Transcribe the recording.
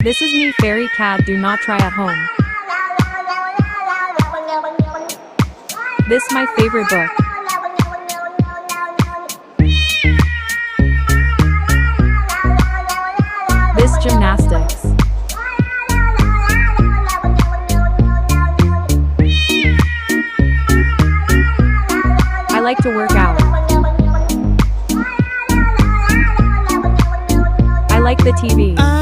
This is me, fairy cat, do not try at home. This my favorite book. This gymnastics. I like to work out. I like the TV.